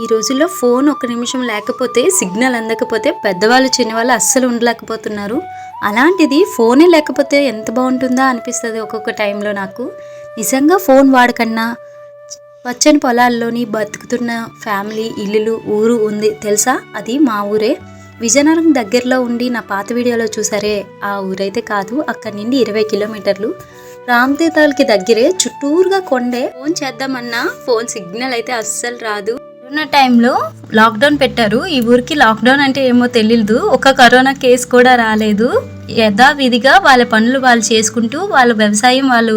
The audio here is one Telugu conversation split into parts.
ఈ రోజుల్లో ఫోన్ ఒక నిమిషం లేకపోతే, సిగ్నల్ అందకపోతే పెద్దవాళ్ళు చిన్నవాళ్ళు అస్సలు ఉండలేకపోతున్నారు. అలాంటిది ఫోనే లేకపోతే ఎంత బాగుంటుందా అనిపిస్తుంది ఒక్కొక్క టైంలో నాకు. నిజంగా ఫోన్ వాడకన్నా పచ్చని పొలాల్లోని బతుకుతున్న ఫ్యామిలీ, ఇల్లులు, ఊరు ఉంది తెలుసా? అది మా ఊరే. విజయనగరం దగ్గరలో ఉండి నా పాత వీడియోలో చూసారే, ఆ ఊరైతే కాదు. అక్కడి నుండి 20 కిలోమీటర్లు. రామతీర్థాలకి దగ్గరే, చుట్టూరుగా కొండే. ఫోన్ చేద్దామన్నా ఫోన్ సిగ్నల్ అయితే అస్సలు రాదు. కరోనా టైంలో లాక్డౌన్ పెట్టారు. ఈ ఊరికి లాక్డౌన్ అంటే ఏమో తెలియదు. ఒక కరోనా కేసు కూడా రాలేదు. యథావిధిగా వాళ్ళ పనులు వాళ్ళు చేసుకుంటూ, వాళ్ళ వ్యవసాయం వాళ్ళు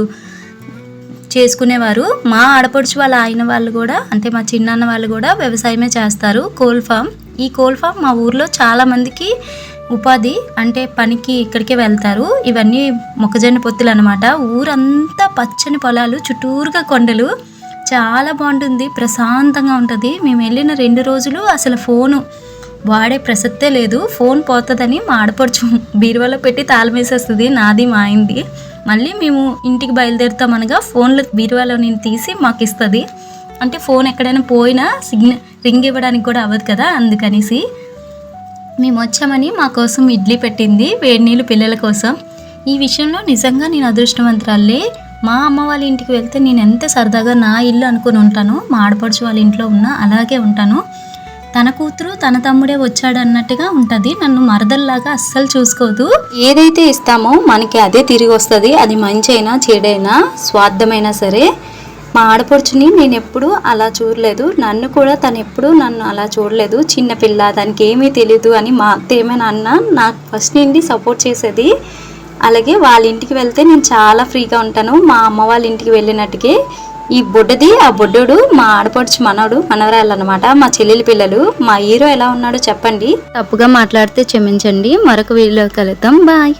చేసుకునేవారు. మా ఆడపడుచు వాళ్ళ ఆయన వాళ్ళు కూడా, అంటే మా చిన్నాన్న వాళ్ళు కూడా వ్యవసాయమే చేస్తారు. కోల్ ఫామ్. ఈ కోల్ ఫామ్ మా ఊర్లో చాలా మందికి ఉపాధి, అంటే పనికి ఇక్కడికే వెళ్తారు. ఇవన్నీ మొక్కజొన్న పొత్తులు అనమాట. ఊరంతా పచ్చని పొలాలు, చుట్టూరుగా కొండలు. చాలా బాగుంటుంది, ప్రశాంతంగా ఉంటుంది. మేము వెళ్ళిన 2 రోజులు అసలు ఫోను వాడే ప్రసక్తే లేదు. ఫోన్ పోతుందని మా ఆడపడుచు బీరువాలో పెట్టి తాళం వేసేస్తుంది, నాది మా అయింది. మళ్ళీ మేము ఇంటికి బయలుదేరుతామనగా ఫోన్లు బీరువాలో నేను తీసి మాకు ఇస్తుంది. అంటే ఫోన్ ఎక్కడైనా పోయినా సిగ్నల్ రింగ్ ఇవ్వడానికి కూడా అవ్వదు కదా, అందుకనేసి. మేము వచ్చామని మా కోసం ఇడ్లీ పెట్టింది, వేడి నీళ్ళు పిల్లల కోసం. ఈ విషయంలో నిజంగా నేను అదృష్టవంతురాలే. మా అమ్మ వాళ్ళ ఇంటికి వెళ్తే నేను ఎంత సరదాగా నా ఇల్లు అనుకుని ఉంటాను, మా ఆడపడుచు వాళ్ళ ఇంట్లో ఉన్నా అలాగే ఉంటాను. తన కూతురు తన తమ్ముడే వచ్చాడు అన్నట్టుగా ఉంటుంది. నన్ను మరదల్లాగా అస్సలు చూసుకోదు. ఏదైతే ఇస్తామో మనకి అదే తిరిగి వస్తుంది. అది మంచి అయినా చెడైనా స్వార్థమైనా సరే. మా ఆడపడుచుని నేను ఎప్పుడూ అలా చూడలేదు, నన్ను కూడా తను ఎప్పుడూ నన్ను అలా చూడలేదు. చిన్నపిల్ల, దానికి ఏమీ తెలీదు అని మా అత్త ఏమైనా అన్నా నాకు ఫస్ట్ నుండి సపోర్ట్ చేసేది. అలాగే వాళ్ళ ఇంటికి వెళ్తే నేను చాలా ఫ్రీగా ఉంటాను. మా అమ్మ వాళ్ళ ఇంటికి వెళ్ళినట్టుగా. ఈ బొడ్డది, ఆ బొడ్డోడు మా ఆడపడుచు మనవడు, మనవరాలు అనమాట, మా చెల్లెలి పిల్లలు. మా హీరో ఎలా ఉన్నాడో చెప్పండి. తప్పుగా మాట్లాడితే క్షమించండి. మరొక వీడియోలో కలుద్దాం. బాయ్.